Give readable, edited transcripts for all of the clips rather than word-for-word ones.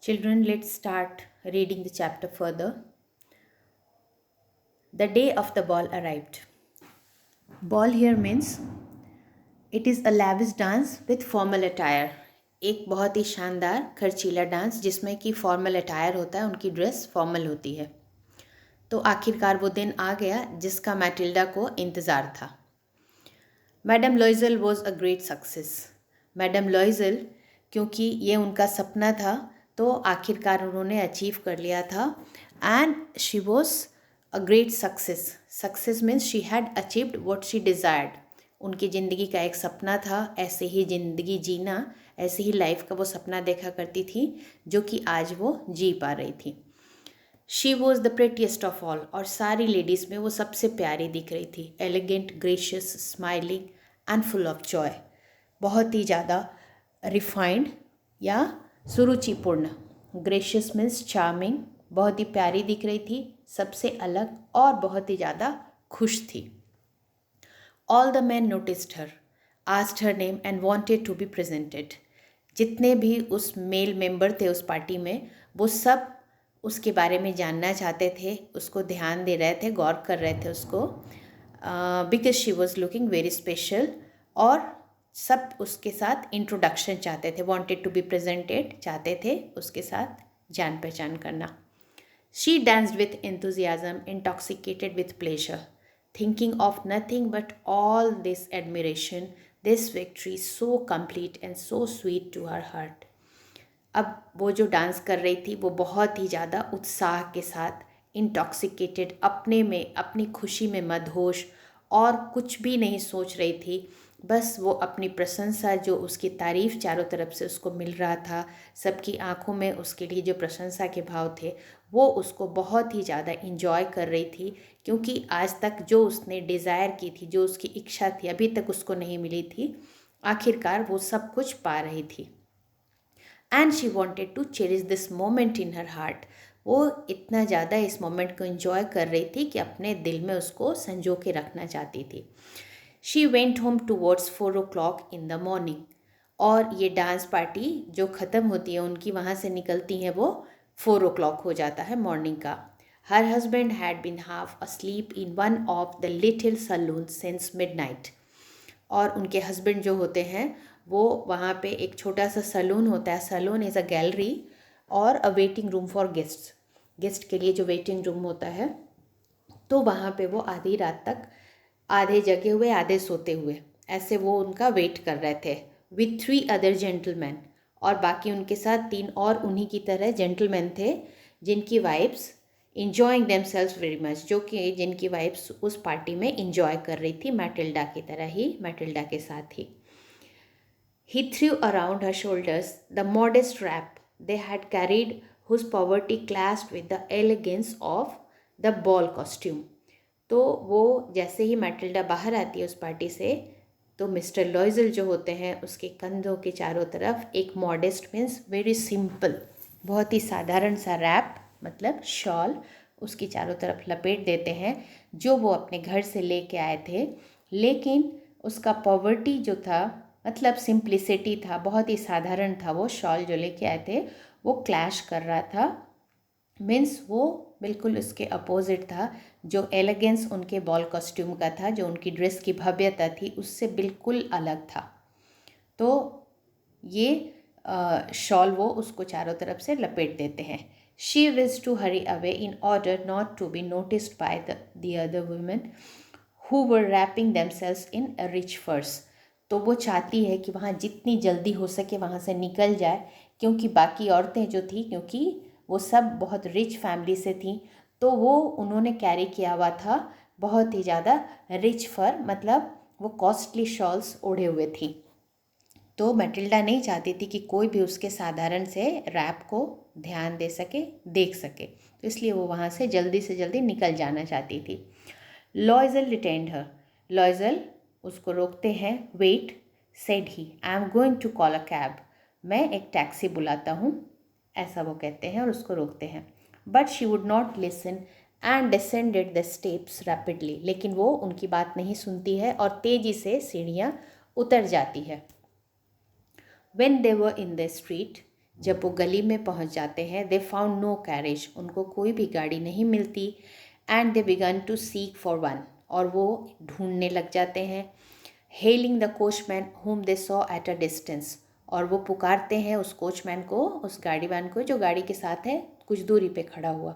Children, let's start reading the chapter further. The day of the ball arrived. Ball here means it is a lavish dance with formal attire. एक बहुत ही शानदार खर्चीला dance जिसमें कि formal attire होता है, उनकी ड्रेस फॉर्मल होती है। तो आखिरकार वो दिन आ गया जिसका मैटिल्डा को इंतज़ार था। Madam लॉइजल was a great success. Madam लॉइजल, क्योंकि ये उनका सपना था तो आखिरकार उन्होंने अचीव कर लिया था। And she was a great success. Success means she had achieved what she desired. उनकी ज़िंदगी का एक सपना था, ऐसे ही ज़िंदगी जीना, ऐसे ही लाइफ का वो सपना देखा करती थी जो कि आज वो जी पा रही थी। She was the prettiest of all, और सारी लेडीज़ में वो सबसे प्यारी दिख रही थी। Elegant, gracious, smiling and full of joy. बहुत ही ज़्यादा रिफाइंड या सुरुचिपूर्ण। ग्रेशियस मीन्स चार्मिंग, बहुत ही प्यारी दिख रही थी, सबसे अलग और बहुत ही ज़्यादा खुश थी। All the man noticed her, asked her name and wanted to be presented. जितने भी उस मेल मेंबर थे उस पार्टी में, वो सब उसके बारे में जानना चाहते थे, उसको ध्यान दे रहे थे, गौर कर रहे थे उसको, because she was looking very special. और सब उसके साथ इंट्रोडक्शन चाहते थे, वांटेड टू बी प्रेजेंटेड चाहते थे उसके साथ जान पहचान करना। She danced with enthusiasm, intoxicated with pleasure, thinking of nothing but all this admiration, this victory so complete and so sweet to her heart. अब वो जो डांस कर रही थी वो बहुत ही ज़्यादा उत्साह के साथ, इंटॉक्सिकेटेड, अपने में, अपनी खुशी में मदहोश, और कुछ भी नहीं सोच रही थी। बस वो अपनी प्रशंसा, जो उसकी तारीफ़ चारों तरफ से उसको मिल रहा था, सबकी आंखों में उसके लिए जो प्रशंसा के भाव थे, वो उसको बहुत ही ज़्यादा इंजॉय कर रही थी। क्योंकि आज तक जो उसने डिज़ायर की थी, जो उसकी इच्छा थी, अभी तक उसको नहीं मिली थी, आखिरकार वो सब कुछ पा रही थी। And she wanted to cherish this moment in her heart. वो इतना ज़्यादा इस मोमेंट को इन्जॉय कर रही थी कि अपने दिल में उसको संजो के रखना चाहती थी। She went home towards 4 o'clock in the morning. और ये डांस पार्टी जो ख़त्म होती है उनकी, वहाँ से निकलती हैं वो 4 o'clock हो जाता है मॉर्निंग का। Her husband had been half asleep in one of the little salon since midnight. और उनके हस्बैंड जो होते हैं वो वहाँ पे, एक छोटा सा सलून होता है, सलून इज़ अ गैलरी और अ waiting room for guests. Guest के लिए जो वेटिंग रूम होता है, तो वहाँ पे वो आधी रात तक, आधे जगे हुए आधे सोते हुए, ऐसे वो उनका वेट कर रहे थे। विथ 3 other जेंटलमैन, और बाकी उनके साथ 3 और उन्हीं की तरह जेंटलमैन थे, जिनकी wives enjoying themselves very much, जो कि जिनकी वाइफ्स उस पार्टी में इंजॉय कर रही थी, मैटिल्डा की तरह ही, मैटिल्डा के साथ ही। He threw around her shoulders the modest wrap they had carried, whose poverty clashed with the elegance of the ball costume. तो वो जैसे ही मैटिल्डा बाहर आती है उस पार्टी से, तो मिस्टर लॉइजल जो होते हैं उसके कंधों के चारों तरफ एक मॉडेस्ट मीन्स वेरी सिंपल, बहुत ही साधारण सा रैप मतलब शॉल उसकी चारों तरफ लपेट देते हैं, जो वो अपने घर से लेके आए थे। लेकिन उसका पॉवर्टी जो था, मतलब सिंप्लिसिटी था, बहुत ही साधारण था वो शॉल जो लेके आए थे, वो क्लैश कर रहा था, मीन्स वो बिल्कुल उसके अपोजिट था। जो एलिगेंस उनके बॉल कॉस्ट्यूम का था, जो उनकी ड्रेस की भव्यता थी, उससे बिल्कुल अलग था। तो ये शॉल वो उसको चारों तरफ से लपेट देते हैं। She wished to hurry away in order not to be noticed by the other women who were wrapping themselves in rich furs. तो वो चाहती है कि वहाँ जितनी जल्दी हो सके वहाँ से निकल जाए, क्योंकि बाकी औरतें जो थी, क्योंकि वो सब बहुत रिच फैमिली से थी, तो वो उन्होंने कैरी किया हुआ था बहुत ही ज़्यादा रिच फर, मतलब वो कॉस्टली शॉल्स ओढ़े हुए थी। तो मैटिल्डा नहीं चाहती थी कि कोई भी उसके साधारण से रैप को ध्यान दे सके, देख सके, तो इसलिए वो वहाँ से जल्दी निकल जाना चाहती थी। लॉइजल डिटेन्ड हर। लॉइजल उसको रोकते हैं। Wait, said he, I am going to call a cab. मैं एक टैक्सी बुलाता हूँ, ऐसा वो कहते हैं और उसको रोकते हैं। But she would not listen and descended the steps rapidly. लेकिन वो उनकी बात नहीं सुनती है और तेज़ी से सीढ़ियाँ उतर जाती है। When they were in the street, जब वो गली में पहुंच जाते हैं, दे फाउंड नो कैरेज, उनको कोई भी गाड़ी नहीं मिलती। And they began to seek for one, और वो ढूंढने लग जाते हैं। Hailing the coachman whom they saw at a distance, और वो पुकारते हैं उस कोचमैन को, उस गाड़ीवान को जो गाड़ी के साथ है कुछ दूरी पे खड़ा हुआ।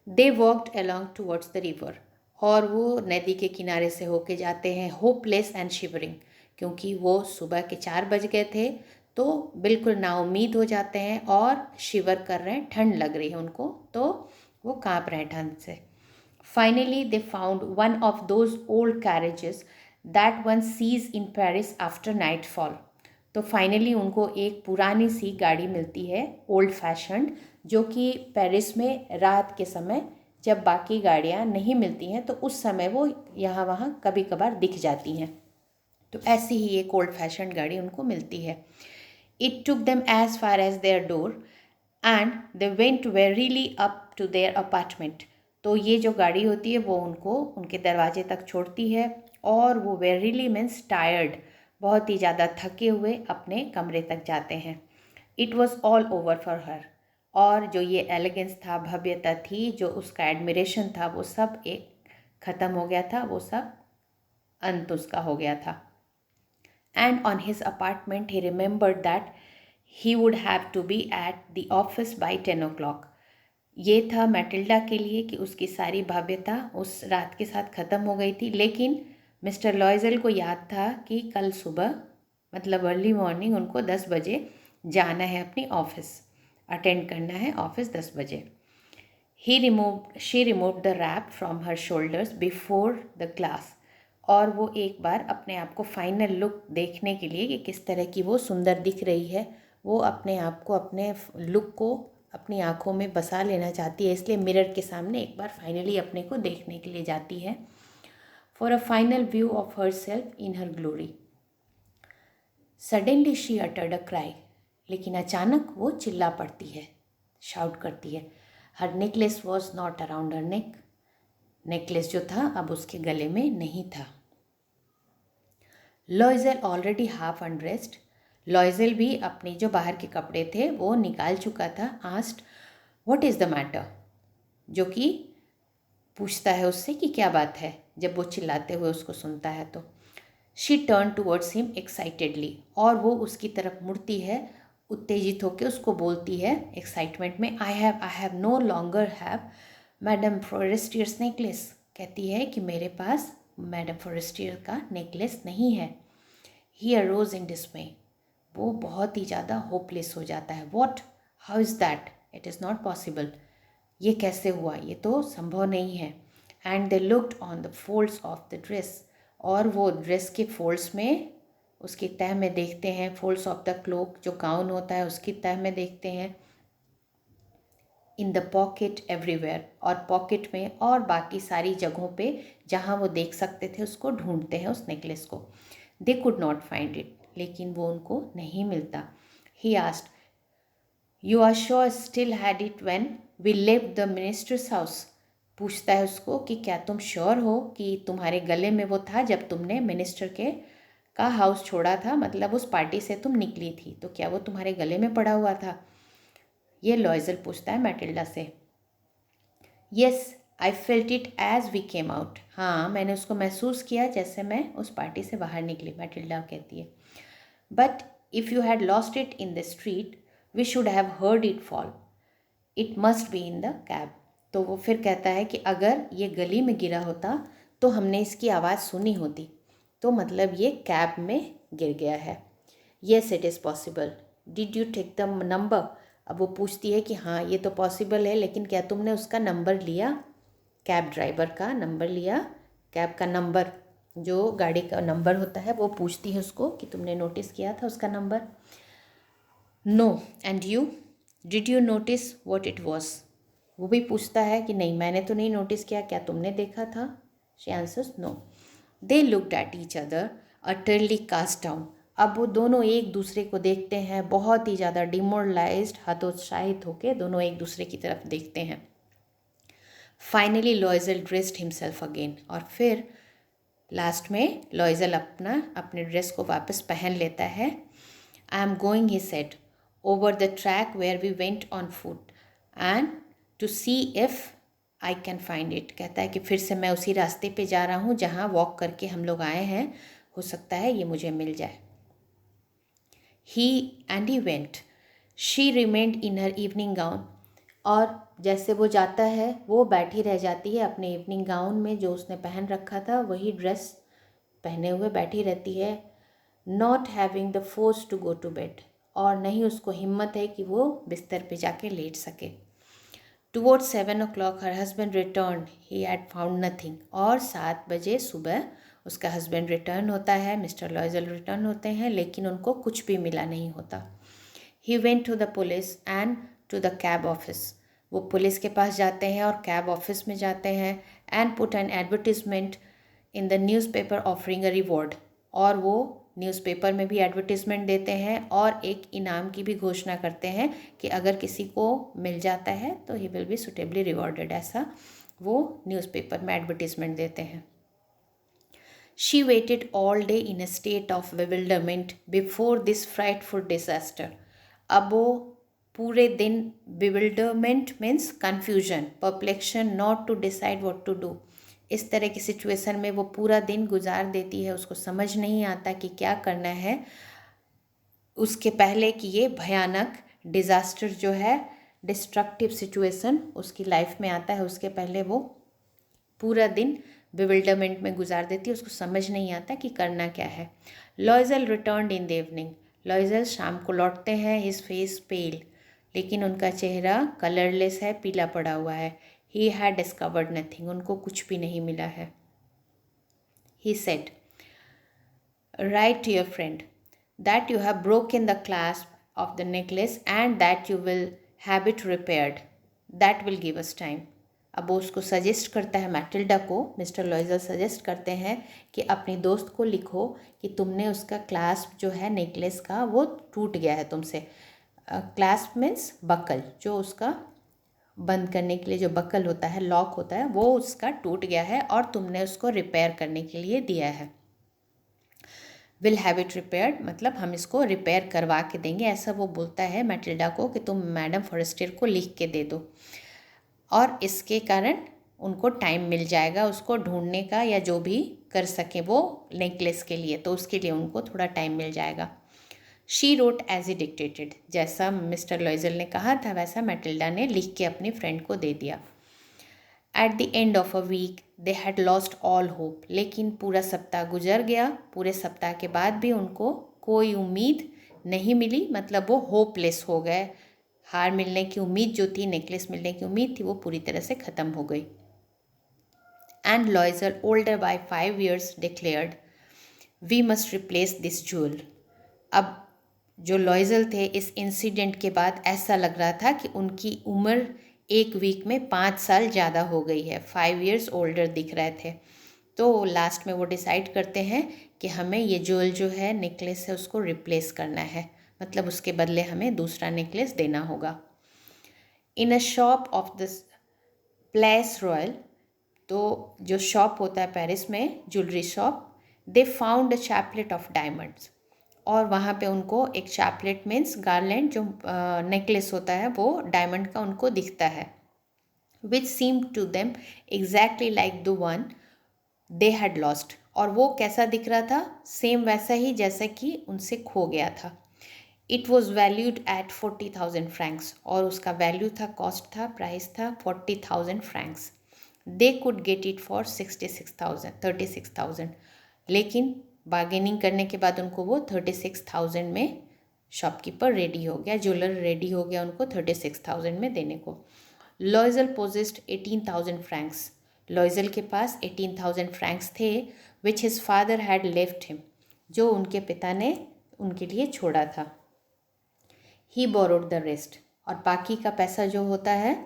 दे walked along towards the river, और वो नदी के किनारे से होके जाते हैं, होपलेस एंड शिवरिंग, क्योंकि वो सुबह के 4 बज गए थे, तो बिल्कुल नाउम्मीद हो जाते हैं और शिवर कर रहे हैं, ठंड लग रही है उनको, तो वो काँप रहे हैं ठंड से। Finally they found one of those old carriages that one seize in Paris after nightfall. तो फाइनली उनको एक पुरानी सी गाड़ी मिलती है, ओल्ड फैशन्ड, जो कि पेरिस में रात के समय जब बाकी गाड़ियाँ नहीं मिलती हैं तो उस समय वो यहाँ वहाँ कभी कभार दिख जाती हैं। तो ऐसी ही एक ओल्ड फैशन्ड गाड़ी उनको मिलती है। It took them as far as their door and they went wearily up to their apartment. तो ये जो गाड़ी होती है वो उनको उनके दरवाजे तक छोड़ती है, और वो वेरीली मीन्स टायर्ड, बहुत ही ज़्यादा थके हुए अपने कमरे तक जाते हैं। It was all over for her, और जो ये एलिगेंस था, भव्यता थी, जो उसका एडमिरेशन था, वो सब एक ख़त्म हो गया था, वो सब अंत उसका हो गया था। And on his apartment he remembered that he would have to be at the office by 10 o'clock। ये था मैटिल्डा के लिए कि उसकी सारी भव्यता उस रात के साथ ख़त्म हो गई थी, लेकिन मिस्टर लॉयज़ल को याद था कि कल सुबह मतलब अर्ली मॉर्निंग उनको 10 बजे जाना है अपनी ऑफिस, अटेंड करना है ऑफिस 10 बजे। She removed the wrap from her shoulders before the glass, और वो एक बार अपने आप को फाइनल लुक देखने के लिए कि किस तरह की वो सुंदर दिख रही है, वो अपने आप को, अपने लुक को अपनी आँखों में बसा लेना चाहती है, इसलिए मिरर के सामने एक बार फाइनली अपने को देखने के लिए जाती है। For a final view of herself in her glory. Suddenly she uttered a cry, लेकिन अचानक वो चिल्ला पड़ती है, शाउट करती है। Her necklace was not around her neck, necklace जो था अब उसके गले में नहीं था। Loisel already half undressed, Loisel भी अपने जो बाहर के कपड़े थे वो निकाल चुका था। Asked what is the matter, जो कि पूछता है उससे कि क्या बात है, जब वो चिल्लाते हुए उसको सुनता है तो। She turn towards him excitedly, और वो उसकी तरफ मुड़ती है, उत्तेजित होकर उसको बोलती है एक्साइटमेंट में, I have no longer have madam Forestier's necklace. कहती है कि मेरे पास मैडम फॉरेस्टियर का नेकलेस नहीं है। ही अरोज इन डिस्मे, वो बहुत ही ज़्यादा होपलेस हो जाता है। What, how is that, it is not possible, ये कैसे हुआ, ये तो संभव नहीं है। And they looked on the folds of the dress, और वो ड्रेस के फोल्ड्स में, उसकी तह में देखते हैं, फोल्ड्स ऑफ द क्लोक जो गाउन होता है उसकी तह में देखते हैं। इन द पॉकेट एवरीवेयर, और पॉकेट में और बाकी सारी जगहों पे जहाँ वो देख सकते थे उसको ढूंढते हैं, उस नेकलेस को। They could not find it, लेकिन वो उनको नहीं मिलता। He asked you are sure still had it when we left the minister's house. पूछता है उसको कि क्या तुम श्योर हो कि तुम्हारे गले में वो था जब तुमने मिनिस्टर के का हाउस छोड़ा था, मतलब उस पार्टी से तुम निकली थी, तो क्या वो तुम्हारे गले में पड़ा हुआ था। ये लॉयज़ल पूछता है मैटिल्डा से। Yes I felt it as we came out, हाँ मैंने उसको महसूस किया जैसे मैं उस पार्टी से बाहर निकली, मैटिल्डा कहती है। But if you had lost it in the street we should have heard it fall, it must be in the cab. तो वो फिर कहता है कि अगर ये गली में गिरा होता तो हमने इसकी आवाज़ सुनी होती, तो मतलब ये कैब में गिर गया है। Yes it is possible, did you take the number. अब वो पूछती है कि हाँ ये तो पॉसिबल है, लेकिन क्या तुमने उसका नंबर लिया, कैब ड्राइवर का नंबर लिया, कैब का नंबर, जो गाड़ी का नंबर होता है, वो पूछती है उसको कि तुमने नोटिस किया था उसका number. No and you, did you notice what it was. वो भी पूछता है कि नहीं मैंने तो नहीं नोटिस किया, क्या तुमने देखा था। She answers no. They looked at each other utterly cast down, अब वो दोनों एक दूसरे को देखते हैं, बहुत ही ज़्यादा डिमोरलाइज्ड, हतोत्साहित होकर दोनों एक दूसरे की तरफ देखते हैं। फाइनली लॉयज़ल ड्रेस्ड हिमसेल्फ अगेन, और फिर लास्ट में लॉयज़ल अपने ड्रेस को वापस पहन लेता है। आई am going he said over the track where we went on foot and to see if I can find it। कहता है कि फिर से मैं उसी रास्ते पे जा रहा हूँ जहाँ वॉक करके हम लोग आए हैं, हो सकता है ये मुझे मिल जाए। he went। she remained in her evening gown। और जैसे वो जाता है वो बैठी रह जाती है अपने इवनिंग गाउन में, जो उसने पहन रखा था वही ड्रेस पहने हुए बैठी रहती है। Not having the force to go to bed. और नहीं उसको हिम्मत है कि वो बिस्तर पे जाके लेट सके। Towards 7 o'clock her husband return, he had found nothing. और 7 बजे सुबह उसका हस्बैंड रिटर्न होता है, मिस्टर लॉयजल रिटर्न होते हैं, लेकिन उनको कुछ भी मिला नहीं होता। He went to the police and to the cab office. वो पुलिस के पास जाते हैं और कैब ऑफिस में जाते हैं। And put an advertisement in the newspaper offering a reward. और वो न्यूज़पेपर में भी एडवर्टिजमेंट देते हैं और एक इनाम की भी घोषणा करते हैं कि अगर किसी को मिल जाता है तो ही विल बी सुटेबली रिवॉर्डेड, ऐसा वो न्यूज़पेपर में एडवर्टिजमेंट देते हैं। She waited all day in a state of bewilderment before this frightful disaster. अब वो पूरे दिन, bewilderment means confusion, perplexion, not to decide what to do, इस तरह की सिचुएशन में वो पूरा दिन गुजार देती है, उसको समझ नहीं आता कि क्या करना है। उसके पहले कि ये भयानक डिज़ास्टर जो है, डिस्ट्रक्टिव सिचुएशन उसकी लाइफ में आता है, उसके पहले वो पूरा दिन बिविल्डरमेंट में गुजार देती है, उसको समझ नहीं आता कि करना क्या है। लॉयजल रिटर्नड इन द इवनिंग। लॉयजल शाम को लौटते हैं, हिज फेस पेल, लेकिन उनका चेहरा कलरलेस है, पीला पड़ा हुआ है। ही हैड डिस्कवर्ड नथिंग, उनको कुछ भी नहीं मिला है। He said, write to your friend that you have broken the clasp of the necklace and that you will have it repaired, that will give us time. अब वो उसको suggest करता है, मैटिल्डा को मिस्टर लॉयजल सजेस्ट करते हैं कि अपनी दोस्त को लिखो कि तुमने उसका क्लास्प जो है नेकलेस का वो टूट गया है तुमसे। क्लास्प मीन्स बकल, जो उसका बंद करने के लिए जो बकल होता है, लॉक होता है, वो उसका टूट गया है और तुमने उसको रिपेयर करने के लिए दिया है। विल हैव इट रिपेयर्ड मतलब हम इसको रिपेयर करवा के देंगे, ऐसा वो बोलता है मैटिल्डा को कि तुम मैडम फॉरेस्टियर को लिख के दे दो, और इसके कारण उनको टाइम मिल जाएगा उसको ढूंढने का, या जो भी कर सकें वो नेकलेस के लिए, तो उसके लिए उनको थोड़ा टाइम मिल जाएगा। She wrote as he dictated, जैसा मिस्टर लॉयजल ने कहा था वैसा मैटिल्डा ने लिख के अपनी फ्रेंड को दे दिया। At the end of a week they had lost all hope, लेकिन पूरा सप्ताह गुजर गया, पूरे सप्ताह के बाद भी उनको कोई उम्मीद नहीं मिली, मतलब वो होपलेस हो गए। हार मिलने की उम्मीद जो थी, नेकलेस मिलने की उम्मीद थी, वो पूरी तरह से ख़त्म हो गई। And Loisel older by 5 years declared, we must replace this jewel. अब जो लॉयजल थे, इस इंसिडेंट के बाद ऐसा लग रहा था कि उनकी उम्र 1 वीक में 5 साल ज़्यादा हो गई है, 5 years ओल्डर दिख रहे थे। तो लास्ट में वो डिसाइड करते हैं कि हमें ये ज्वेल जो है, नेकलेस है, उसको रिप्लेस करना है, मतलब उसके बदले हमें दूसरा नेकलेस देना होगा। In a shop of the Place Royal, तो जो शॉप होता है पेरिस में, jewellery shop, they found a chaplet of diamonds, और वहाँ पे उनको एक चैपलेट मीन्स गार्लैंड, जो नेकलेस होता है वो डायमंड का उनको दिखता है। Which seem to them exactly like the one they had lost, और वो कैसा दिख रहा था, सेम वैसा ही जैसा कि उनसे खो गया था। It was valued at 40,000 Franks, और उसका वैल्यू था, कॉस्ट था, प्राइस था 40,000 Franks. They could get it for 36,000, लेकिन बार्गेनिंग करने के बाद उनको वो 36,000 में शॉपकीपर रेडी हो गया, ज्वेलर रेडी हो गया उनको 36,000 में देने को। लॉयजल पोजेस्ड 18,000 फ्रैंक्स, लॉयजल के पास 18,000 फ्रैंक्स थे, विच his father had left him, जो उनके पिता ने उनके लिए छोड़ा था। ही बोरोड द रेस्ट, और बाकी का पैसा जो होता है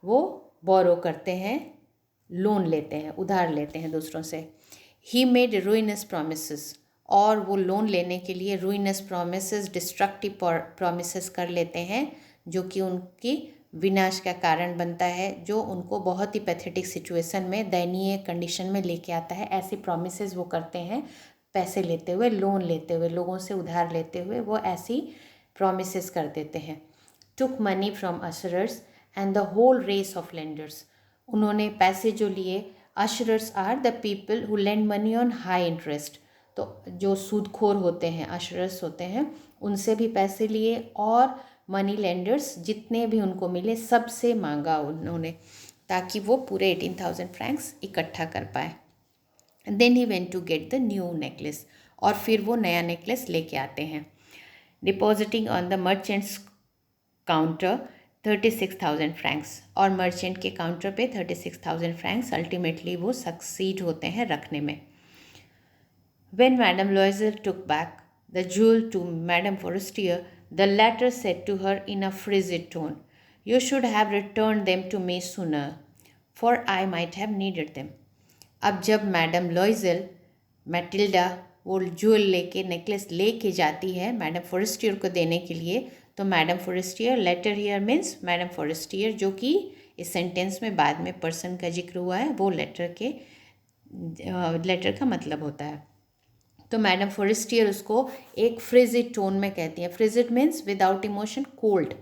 वो बोरो करते हैं, लोन लेते हैं, उधार लेते हैं दूसरों से। ही मेड रूइनस प्रोमिसेस, और वो लोन लेने के लिए रूइनस प्रोमिसेस, डिस्ट्रक्टिव प्रोमिसेस कर लेते हैं, जो कि उनकी विनाश का कारण बनता है, जो उनको बहुत ही पैथेटिक सिचुएशन में, दयनीय कंडीशन में लेके आता है। ऐसी प्रोमिसेस वो करते हैं, पैसे लेते हुए, लोन लेते हुए, लोगों से उधार लेते हुए वो ऐसी प्रोमिसेस कर देते हैं। Took money from usurers and the whole race of lenders, उन्होंने पैसे जो लिए, usurers are the people who lend money on high interest, तो जो सूदखोर होते हैं अशरर्स होते हैं, उनसे भी पैसे लिए और मनी लेंडर्स जितने भी उनको मिले सबसे मांगा उन्होंने, ताकि वो पूरे 18,000 फ्रैंक्स इकट्ठा कर पाए। Then he went to get the new necklace, और फिर वो नया नेकलेस लेके आते हैं। Depositing on the merchant's counter 36,000 francs, और मर्चेंट के काउंटर पे 36,000 फ्रैंक्स अल्टीमेटली वो सक्सीड होते हैं रखने में। When Madame Loisel took back the jewel to Madame Forestier, the latter said to her in a frigid tone, "You should have returned them to me sooner, for I might have needed them." अब जब madam लॉइजल Matilda वो jewel लेके necklace लेके जाती है madame Forestier को देने के लिए, तो madame Forestier, later here means madame Forestier, जो कि इस सेंटेंस में बाद में पर्सन का जिक्र हुआ है, वो लेटर का मतलब होता है। तो मैडम फॉरेस्टियर उसको एक फ्रिजिड टोन में कहती हैं। Frigid means without emotion, cold,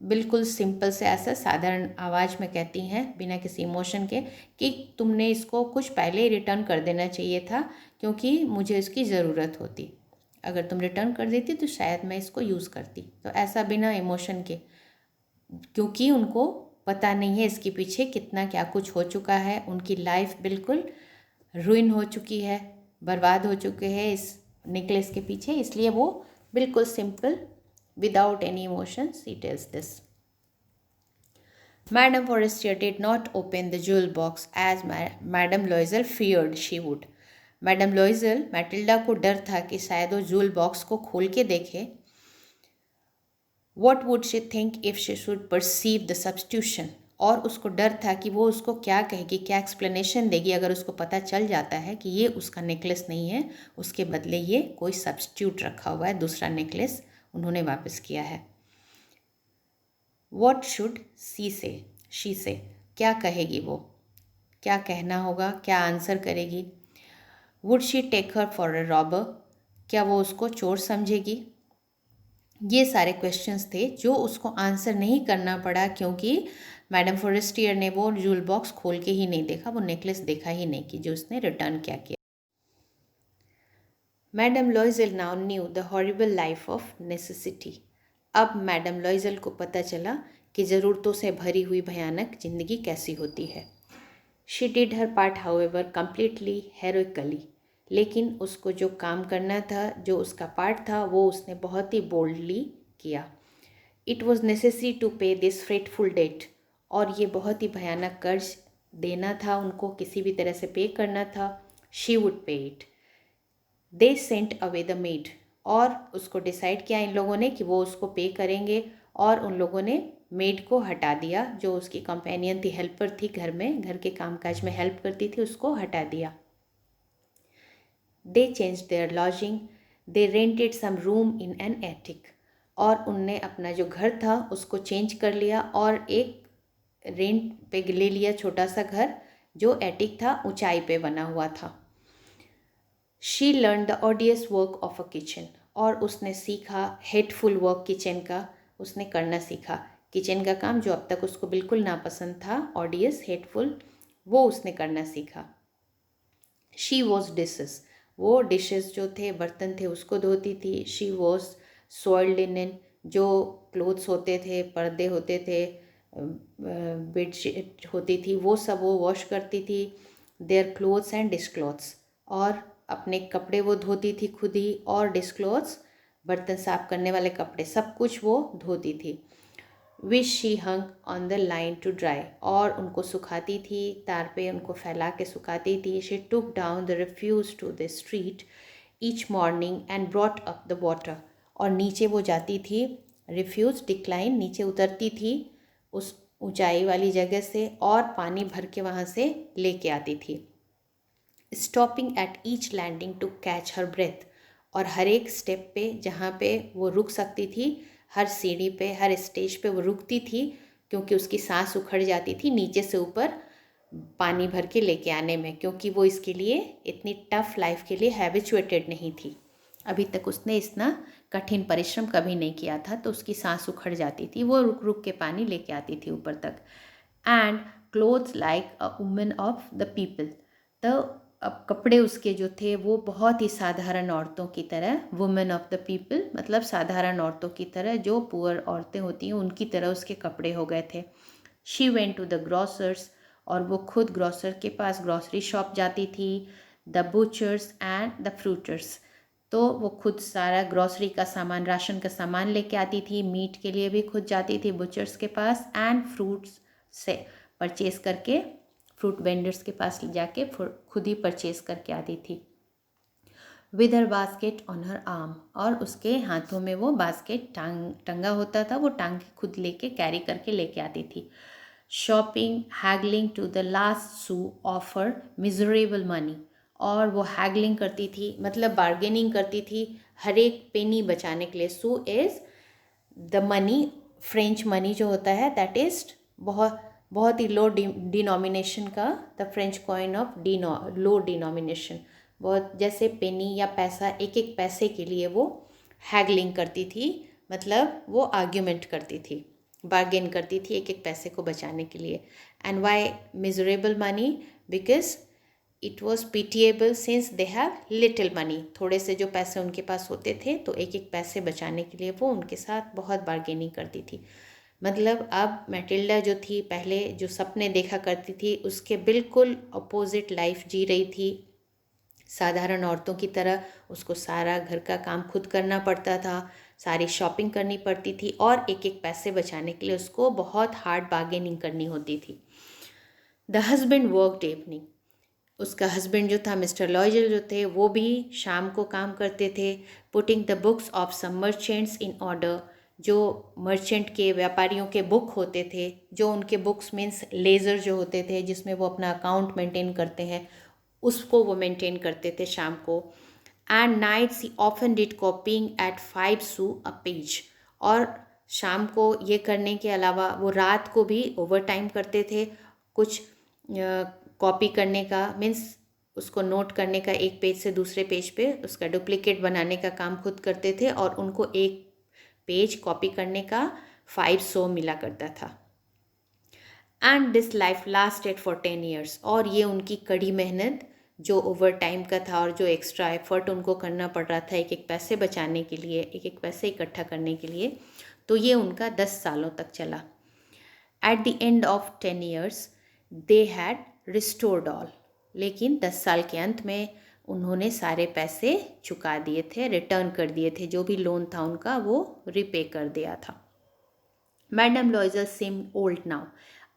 बिल्कुल सिंपल से ऐसा साधारण आवाज़ में कहती हैं बिना किसी इमोशन के कि तुमने इसको कुछ पहले ही रिटर्न कर देना चाहिए था, क्योंकि मुझे इसकी ज़रूरत होती। अगर तुम रिटर्न कर देती तो शायद मैं इसको यूज़ करती। तो ऐसा बिना इमोशन के, क्योंकि उनको पता नहीं है इसके पीछे कितना क्या कुछ हो चुका है, उनकी लाइफ बिल्कुल रुइन हो चुकी है, बर्बाद हो चुके हैं इस नेकलेस के पीछे, इसलिए वो बिल्कुल simple without any emotions he tells this. Madame Forestier did not open the jewel box as Madame Loisel feared she would. Madam लॉइजल Matilda को डर था कि शायद वो जूल बॉक्स को खोल के देखे। What would she think if she should perceive the substitution? और उसको डर था कि वो उसको क्या कहेगी, क्या एक्सप्लेनेशन देगी अगर उसको पता चल जाता है कि ये उसका नेकलेस नहीं है, उसके बदले ये कोई सब्स्टिट्यूट रखा हुआ है, दूसरा नेकलेस उन्होंने वापस किया है। What should she say? She say, क्या कहेगी वो, क्या कहना होगा, क्या आंसर करेगी। Would she take her for a robber? क्या वो उसको चोर समझेगी। ये सारे क्वेश्चंस थे जो उसको आंसर नहीं करना पड़ा, क्योंकि मैडम फॉरेस्टियर ने वो जूल बॉक्स खोल के ही नहीं देखा, वो नेकलेस देखा ही नहीं कि जो उसने रिटर्न क्या किया। Madam लॉइजल now new the horrible life of necessity. अब मैडम लॉइजल को पता चला कि ज़रूरतों से भरी हुई भयानक ज़िंदगी कैसी होती है। She did her part however completely heroically, लेकिन उसको जो काम करना था, जो उसका पार्ट था, वो उसने बहुत ही बोल्डली किया। इट वॉज नेसेसरी टू पे दिस फ्रेटफुल डेट, और ये बहुत ही भयानक कर्ज देना था उनको, किसी भी तरह से पे करना था। शी वुड पे it. They sent away the made, और उसको डिसाइड किया इन लोगों ने कि वो उसको पे करेंगे, और उन लोगों ने मेड को हटा दिया, जो उसकी कंपेनियन थी, हेल्पर थी, घर में घर के कामकाज में हेल्प करती थी, उसको हटा दिया। They change their lodging, they rented some room in an attic, और उनने अपना जो घर था उसको चेंज कर लिया और एक रेंट पे ले लिया छोटा सा घर, जो एटिक था, ऊंचाई पे बना हुआ था। She learn the ऑडियस work of a kitchen, और उसने सीखा हेटफुल वर्क किचन का, उसने करना सीखा किचन का काम जो अब तक उसको बिल्कुल नापसंद था, ऑडियस, हेटफुल, वो उसने करना सीखा। शी वॉज डिशेस, वो डिशेस जो थे, बर्तन थे, उसको धोती थी। शी वॉज सॉइल्ड लिनन, जो क्लोथ्स होते थे, पर्दे होते थे, बेडशीट होती थी, वो सब वो वॉश करती थी। Their clothes and dish clothes, और अपने कपड़े वो धोती थी खुद ही, और डिश क्लोथ्स, बर्तन साफ करने वाले कपड़े, सब कुछ वो धोती थी। Which she hung on the line to dry, और उनको सुखाती थी, तार पे उनको फैला के सुखाती थी। She took down the refuse to the street each morning and brought up the water, और नीचे वो जाती थी, रिफ्यूज डिक्लाइन, नीचे उतरती थी उस ऊंचाई वाली जगह से, और पानी भर के वहाँ से लेके आती थी। Stopping at each landing to catch her breath, और हर एक स्टेप पे जहाँ पे वो रुक सकती थी, हर सीढ़ी पे, हर स्टेज पे वो रुकती थी, क्योंकि उसकी सांस उखड़ जाती थी नीचे से ऊपर पानी भर के लेके आने में, क्योंकि वो इसके लिए, इतनी टफ लाइफ के लिए हैबिचुएटेड नहीं थी। अभी तक उसने इतना कठिन परिश्रम कभी नहीं किया था, तो उसकी सांस उखड़ जाती थी। वो रुक रुक के पानी लेके आती थी ऊपर तक। And clothes like a woman of the people, तो अब कपड़े उसके जो थे वो बहुत ही साधारण औरतों की तरह, वुमेन ऑफ द पीपल मतलब साधारण औरतों की तरह, जो पुअर औरतें होती हैं उनकी तरह उसके कपड़े हो गए थे। She went to the grocer's, और वो खुद ग्रॉसर के पास ग्रॉसरी शॉप जाती थी। द बुचर्स एंड द फ्रूटर्स, तो वो खुद सारा ग्रॉसरी का सामान, राशन का सामान लेके आती थी। मीट के लिए भी खुद जाती थी बुचर्स के पास, एंड फ्रूट्स से परचेज करके, फ्रूट वेंडर्स के पास जाके खुद ही परचेज करके आती थी। With her basket on her arm, और उसके हाथों में वो बास्केट टंगा होता था, वो टांग के खुद लेके कैरी करके लेके आती थी। Shopping, haggling to the last sou of her miserable money, और वो हैगलिंग करती थी मतलब बार्गेनिंग करती थी हर एक पेनी बचाने के लिए। Sou is the money, French money जो होता है, दैट इज़ बहुत बहुत ही लो डिनोमिनेशन का, the French coin of low denomination, बहुत जैसे पेनी या पैसा, एक एक पैसे के लिए वो हैगलिंग करती थी, मतलब वो आर्ग्यूमेंट करती थी, बार्गेन करती थी एक एक पैसे को बचाने के लिए। And why miserable money, because it was pitiable since they have little money, थोड़े से जो पैसे उनके पास होते थे तो एक एक पैसे बचाने के लिए वो उनके साथ बहुत बार्गेनिंग करती थी। मतलब अब मैटिल्डा जो थी, पहले जो सपने देखा करती थी उसके बिल्कुल अपोजिट लाइफ जी रही थी। साधारण औरतों की तरह उसको सारा घर का काम खुद करना पड़ता था, सारी शॉपिंग करनी पड़ती थी, और एक एक पैसे बचाने के लिए उसको बहुत हार्ड बार्गेनिंग करनी होती थी। द हस्बैंड वर्कड इवनिंग, उसका हस्बैंड जो था मिस्टर लॉयजल जो थे वो भी शाम को काम करते थे। Putting the books of some merchants in order, जो मर्चेंट के, व्यापारियों के बुक होते थे, जो उनके बुक्स मीन्स लेज़र जो होते थे जिसमें वो अपना अकाउंट मेंटेन करते हैं, उसको वो मेंटेन करते थे शाम को। And nights he often did copying at 5 sou a page, और शाम को ये करने के अलावा वो रात को भी ओवर टाइम करते थे, कुछ कॉपी करने का, मीन्स उसको नोट करने का, एक पेज से दूसरे पेज पे उसका डुप्लीकेट बनाने का काम खुद करते थे, और उनको एक पेज कॉपी करने का 500 मिला करता था। And this life lasted for 10 years, और ये उनकी कड़ी मेहनत जो ओवर टाइम का था और जो एक्स्ट्रा एफर्ट उनको करना पड़ रहा था एक एक पैसे बचाने के लिए, एक एक पैसे इकट्ठा करने के लिए, तो ये उनका 10 सालों तक चला। Eight the end of 10 years they had restored all, लेकिन 10 साल के अंत में उन्होंने सारे पैसे चुका दिए थे, रिटर्न कर दिए थे, जो भी लोन था उनका वो रिपे कर दिया था। मैडम लॉयजल सेम ओल्ड नाउ,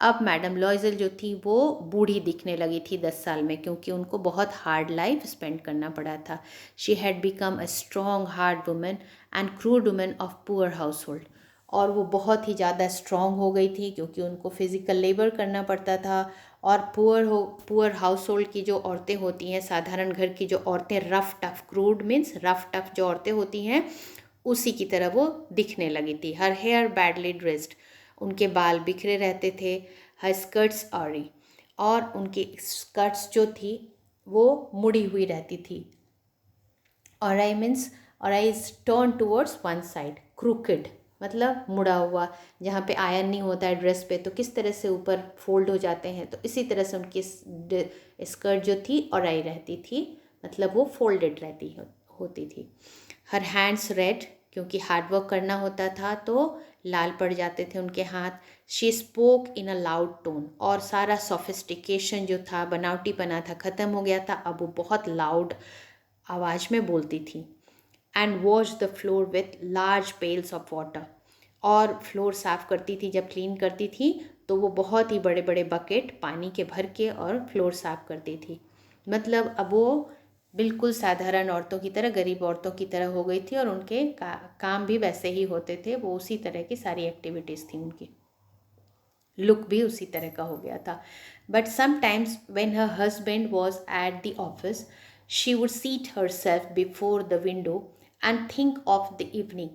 अब मैडम लॉयजल जो थी वो बूढ़ी दिखने लगी थी 10 साल में, क्योंकि उनको बहुत हार्ड लाइफ स्पेंड करना पड़ा था। She had become a strong hard women and crude women of poor house hold, और वो बहुत ही ज़्यादा स्ट्रॉन्ग हो गई थी क्योंकि उनको फिज़िकल लेबर करना पड़ता था। और पुअर हाउस होल्ड की जो औरतें होती हैं, साधारण घर की जो औरतें, rough tough, crude means rough tough जो औरतें होती हैं, उसी की तरह वो दिखने लगी थी। हर हेयर बैडली ड्रेस्ड, उनके बाल बिखरे रहते थे। हर स्कर्ट्स ऑरी, और उनकी स्कर्ट्स जो थी वो मुड़ी हुई रहती थी। Awry means, awry is turn towards one side, crooked मतलब मुड़ा हुआ, जहाँ पे आयरन नहीं होता है ड्रेस पे तो किस तरह से ऊपर फोल्ड हो जाते हैं, तो इसी तरह से उनकी स्कर्ट जो थी ऑराई रहती थी, मतलब वो फोल्डेड रहती होती थी। हर हैंड्स रेड, क्योंकि हार्ड वर्क करना होता था तो लाल पड़ जाते थे उनके हाथ। She spoke in a loud tone, और सारा सोफिस्टिकेशन जो था, बनावटीपना था, ख़त्म हो गया था, अब वो बहुत लाउड आवाज़ में बोलती थी। And wash the floor with large pails of water, और फ्लोर साफ़ करती थी, जब क्लीन करती थी तो वो बहुत ही बड़े बड़े बकेट पानी के भर के और फ्लोर साफ़ करती थी। मतलब अब वो बिल्कुल साधारण औरतों की तरह, गरीब औरतों की तरह हो गई थी, और उनके काम भी वैसे ही होते थे, वो उसी तरह की सारी एक्टिविटीज़ थी उनकी, लुक भी उसी तरह का हो गया था। But sometimes when her husband was at the office she would seat her self before the window and think of the evening,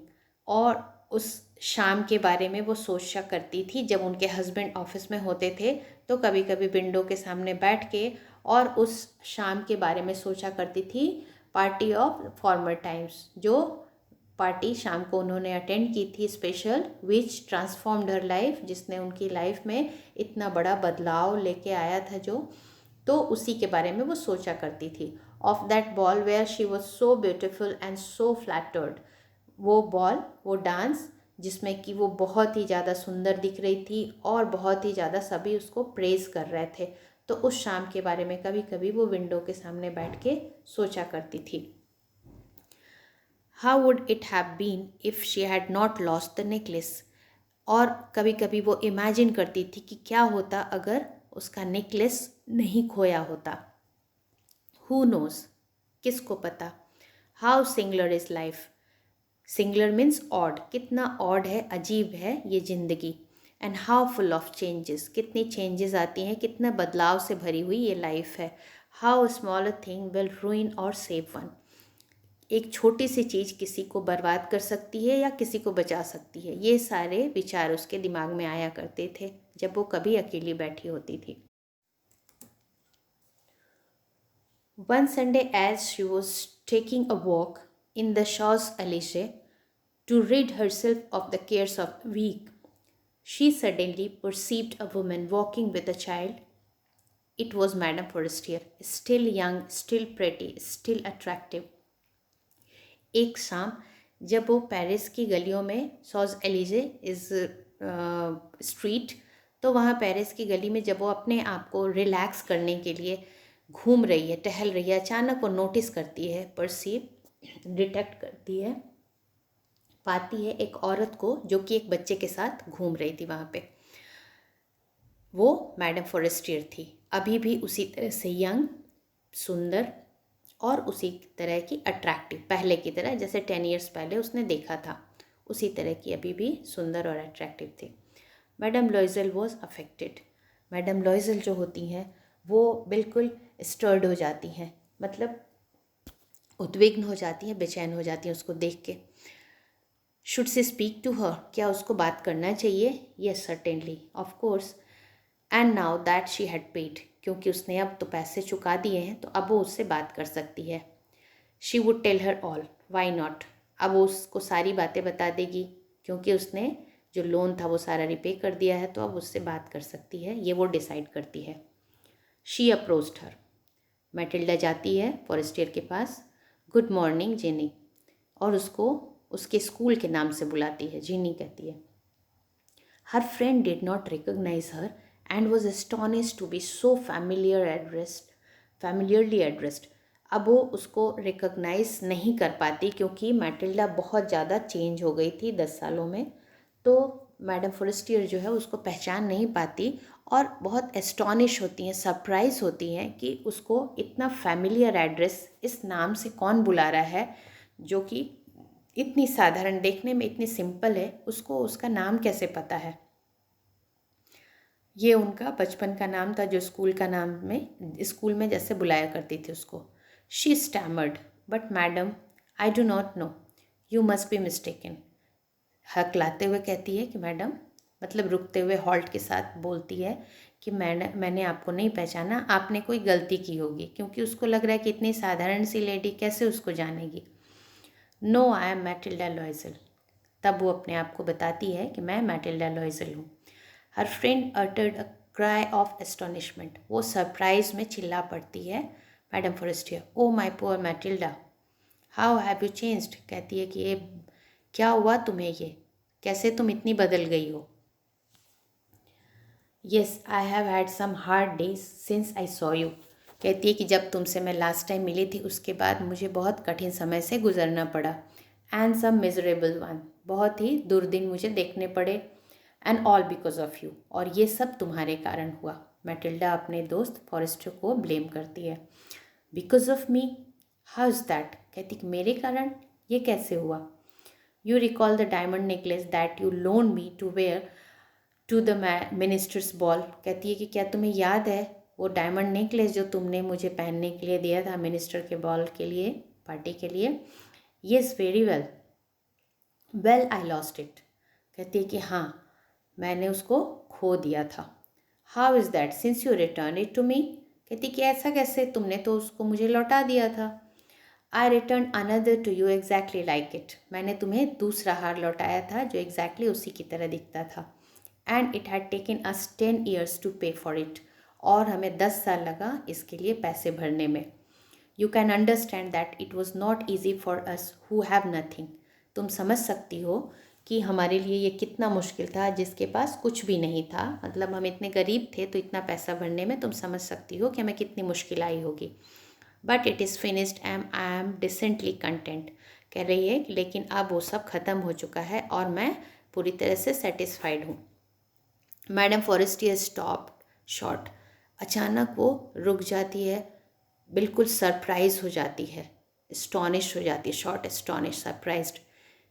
और उस शाम के बारे में वो सोचा करती थी। जब उनके हस्बैंड ऑफिस में होते थे तो कभी कभी विंडो के सामने बैठ के और उस शाम के बारे में सोचा करती थी, पार्टी ऑफ फॉर्मर टाइम्स, जो पार्टी शाम को उन्होंने अटेंड की थी स्पेशल, विच ट्रांसफॉर्म्ड हर लाइफ, जिसने उनकी लाइफ में इतना बड़ा बदलाव लेके आया था जो, तो उसी के बारे में वो सोचा करती थी। Of that ball where she was so beautiful and so flattered, वो बॉल, वो डांस जिसमें कि वो बहुत ही ज़्यादा सुंदर दिख रही थी और बहुत ही ज़्यादा सभी उसको प्रेज़ कर रहे थे। तो उस शाम के बारे में कभी कभी वो विंडो के सामने बैठ के सोचा करती थी। How would it have been if she had not lost the necklace, और कभी कभी वो इमेजिन करती थी कि क्या होता अगर उसका नेकलेस नहीं खोया होता। हु नोज़, किसको पता। How singular is life, singular means odd, कितना ऑड है, अजीब है ये ज़िंदगी। And how full of changes, कितनी चेंजेस आती हैं, कितना बदलाव से भरी हुई ये लाइफ है। How small a thing will रूइन और सेव वन, एक छोटी सी चीज़ किसी को बर्बाद कर सकती है या किसी को बचा सकती है। ये सारे विचार उसके दिमाग में आया करते थे जब वो कभी अकेली बैठी होती थी। One Sunday as she was taking a walk in the Champs-Élysées to rid herself of the cares of the week, she suddenly perceived a woman walking with a child. It was Madame Forestier, still young, still pretty, still attractive. एक शाम जब वो Paris की गलियों में, shows एलिजे is street, तो वहाँ Paris की गली में जब वो अपने आप को रिलैक्स करने के लिए घूम रही है, टहल रही है, अचानक वो नोटिस करती है, परसीव, डिटेक्ट करती है, पाती है एक औरत को जो कि एक बच्चे के साथ घूम रही थी वहाँ पे। वो मैडम फॉरेस्टियर थी, अभी भी उसी तरह से यंग, सुंदर और उसी तरह की अट्रैक्टिव, पहले की तरह जैसे 10 ईयर्स पहले उसने देखा था, उसी तरह की अभी भी सुंदर और अट्रैक्टिव थी। मैडम लॉइजल वॉज अफेक्टेड, मैडम लॉइजल जो होती हैं वो बिल्कुल स्टर्ड हो जाती हैं, मतलब उद्विग्न हो जाती हैं, बेचैन हो जाती हैं उसको देख के। Should say speak to her, क्या उसको बात करना चाहिए? Yes certainly, of course. And now that she had paid, क्योंकि उसने अब तो पैसे चुका दिए हैं तो अब वो उससे बात कर सकती है। She would tell her all, why not, अब वो उसको सारी बातें बता देगी क्योंकि उसने जो लोन था वो सारा रिपे कर दिया है, तो अब उससे बात कर सकती है, ये वो डिसाइड करती है। शी अप्रोच्ड हर, मैटिल्डा जाती है फॉरेस्टियर के पास। गुड मॉर्निंग जेनी, और उसको उसके स्कूल के नाम से बुलाती है, जीनी कहती है। Her friend did not recognise her and was astonished to be so familiarly addressed. अब वो उसको रिकॉग्नाइज नहीं कर पाती क्योंकि मैटिल्डा बहुत ज़्यादा चेंज हो गई थी 10 सालों में, तो मैडम फॉरेस्टियर जो है उसको पहचान नहीं पाती और बहुत एस्टॉनिश होती हैं, सरप्राइज होती हैं कि उसको इतना फैमिलियर एड्रेस, इस नाम से कौन बुला रहा है जो कि इतनी साधारण, देखने में इतनी सिंपल है, उसको उसका नाम कैसे पता है। ये उनका बचपन का नाम था जो स्कूल में जैसे बुलाया करती थी उसको। She stammered, but madam I do not know, you must be mistaken. हकलाते हुए कहती है कि मैडम, मतलब रुकते हुए हॉल्ट के साथ बोलती है कि मैंने आपको नहीं पहचाना, आपने कोई गलती की होगी, क्योंकि उसको लग रहा है कि इतनी साधारण सी लेडी कैसे उसको जानेगी। No, I am Mathilde Loisel, तब वो अपने आप को बताती है कि मैं मैटिल्डा लॉइजल हूँ। Her friend uttered a cry of astonishment, वो सरप्राइज में चिल्ला पड़ती है madame Forestier. Oh my poor Matilda, how have you changed, कहती है कि ये क्या हुआ तुम्हें, ये कैसे तुम इतनी बदल गई हो। Yes I have had some hard days since I saw you, कहती है कि जब तुमसे मैं लास्ट टाइम मिली थी उसके बाद मुझे बहुत कठिन समय से गुजरना पड़ा। एंड सम मिजरेबल वन, बहुत ही दुर्दिन मुझे देखने पड़े। And all because of you, और ये सब तुम्हारे कारण हुआ। मैटिल्डा अपने दोस्त फॉरेस्टर को ब्लेम करती है। Because of me, how is that, कहती कि मेरे कारण, ये कैसे हुआ। You recall the diamond necklace that you loan me to wear to the minister's ball, कहती है कि क्या तुम्हें याद है वो डायमंड नेकलेस जो तुमने मुझे पहनने के लिए दिया था मिनिस्टर के बॉल के लिए, पार्टी के लिए। Yes very well, well I lost it, कहती है कि हाँ मैंने उसको खो दिया था। How is that since you return it to me, कहती कि ऐसा कैसे, तुमने तो उसको मुझे लौटा दिया था। I return another to you exactly like it, मैंने तुम्हें दूसरा हार लौटाया था जो एग्जैक्टली उसी की तरह दिखता था। And it had taken us 10 years to pay for it, और हमें 10 साल लगा इसके लिए पैसे भरने में। You can understand that it was not easy for us who have nothing, तुम समझ सकती हो कि हमारे लिए ये कितना मुश्किल था जिसके पास कुछ भी नहीं था। मतलब हम इतने गरीब थे तो इतना पैसा भरने में तुम समझ सकती हो कि हमें कितनी मुश्किल आई होगी। But it is finished am I am decently content, कह रही है कि लेकिन अब वो सब ख़त्म हो चुका है और मैं पूरी तरह से सेटिस्फाइड हूँ। मैडम फॉरेस्टियर स्टॉप शॉर्ट, अचानक वो रुक जाती है, बिल्कुल सरप्राइज हो जाती है, एस्टॉनिश हो जाती है, short astonish surprised.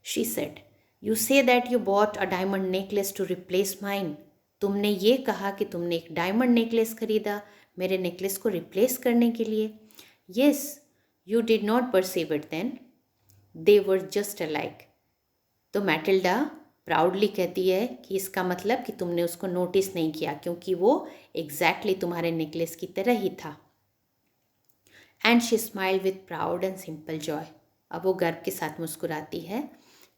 She said, you say that you bought a diamond necklace to replace mine, तुमने ये कहा कि तुमने एक डायमंड नेकलेस खरीदा मेरे नेकलेस को रिप्लेस करने के लिए। Yes, you did not perceive it then, they were just alike. तो मैटिल्डा प्राउडली कहती है कि इसका मतलब कि तुमने उसको नोटिस नहीं किया क्योंकि वो एग्जैक्टली तुम्हारे नेकलेस की तरह ही था। And she smile with proud and simple Joy, अब वो गर्व के साथ मुस्कुराती है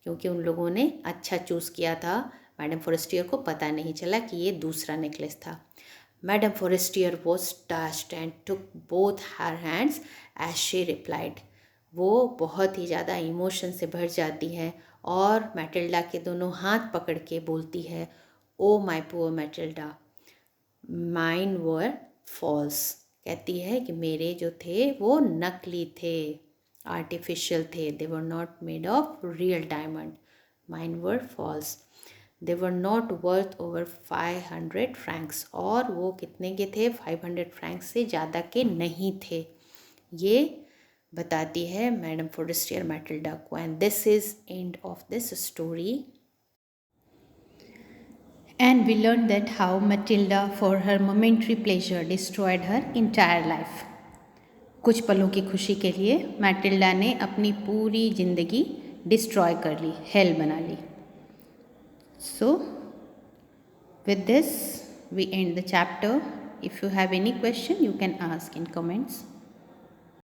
क्योंकि उन लोगों ने अच्छा चूज़ किया था। मैडम फॉरेस्टियर को पता नहीं चला कि ये दूसरा नेकलेस था। Madame Forestier was touched and took both her hands as she replied, वो बहुत ही ज़्यादा इमोशन से भर जाती है और मैटिल्डा के दोनों हाथ पकड़ के बोलती है, oh my poor Mathilde, mine were false, कहती है कि मेरे जो थे वो नकली थे, आर्टिफिशियल थे, they were not made of real diamond, mine were false, they were not worth over 500 francs, और वो कितने के थे, 500 फ्रैंक्स से ज़्यादा के नहीं थे। ये बताती है मैडम फॉरेस्टियर मैटिल्डा को। And this is end of this story. And we learned that how Matilda, for her momentary pleasure, destroyed her entire life. कुछ पलों की खुशी के लिए मैटिल्डा ने अपनी पूरी ज़िंदगी डिस्ट्रॉय कर ली, हेल बना ली। So, with this, we end the chapter. If you have any question, you can ask in comments.